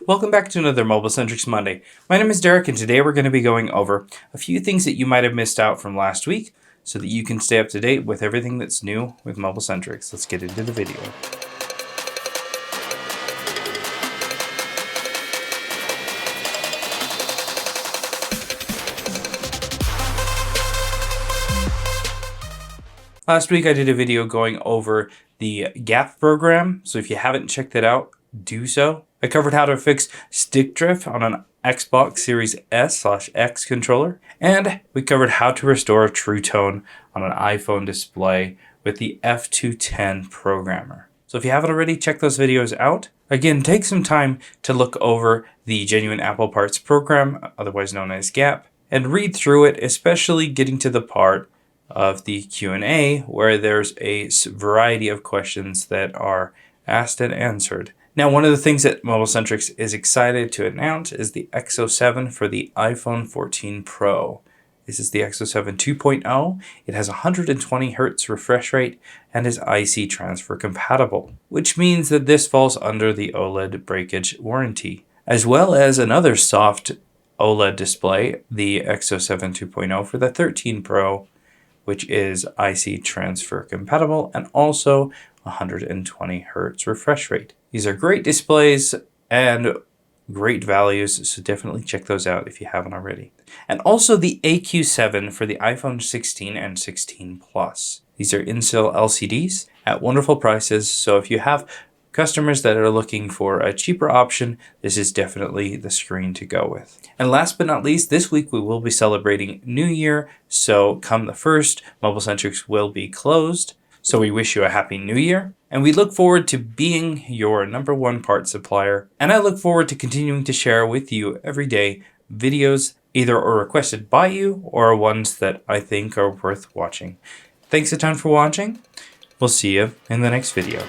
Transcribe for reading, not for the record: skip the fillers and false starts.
Welcome back to another MobileSentrix Monday. My name is Derek, and today we're going to be going over a few things that you might have missed out from last week so that you can stay up to date with everything that's new with MobileSentrix. Let's get into the video. Last week I did a video going over the GAPP program, so if you haven't checked that out, do so. I covered how to fix stick drift on an Xbox Series S/X controller, and we covered how to restore true tone on an iPhone display with the F210 Programmer. So if you haven't already, check those videos out. Again, take some time to look over the Genuine Apple Parts program, otherwise known as GAPP, and read through it, especially getting to the part of the Q&A where there's a variety of questions that are asked and answered. Now, one of the things that MobileSentrix is excited to announce is the AQ7 for the iPhone 14 Pro. This is the AQ7 2.0. It has 120 Hz refresh rate and is IC transfer compatible, which means that this falls under the OLED breakage warranty, as well as another soft OLED display, the AQ7 2.0 for the 13 Pro, which is IC transfer compatible and also 120 Hz refresh rate. These are great displays and great values, so definitely check those out if you haven't already. And also the AQ7 for the iPhone 16 and 16 Plus. These are Incell LCDs at wonderful prices, so if you have customers that are looking for a cheaper option, this is definitely the screen to go with. And last but not least, this week we will be celebrating New Year, so come the 1st, MobileSentrix will be closed. So we wish you a happy new year, and we look forward to being your #1 part supplier. And I look forward to continuing to share with you every day videos either are requested by you or ones that I think are worth watching. Thanks a ton for watching. We'll see you in the next video.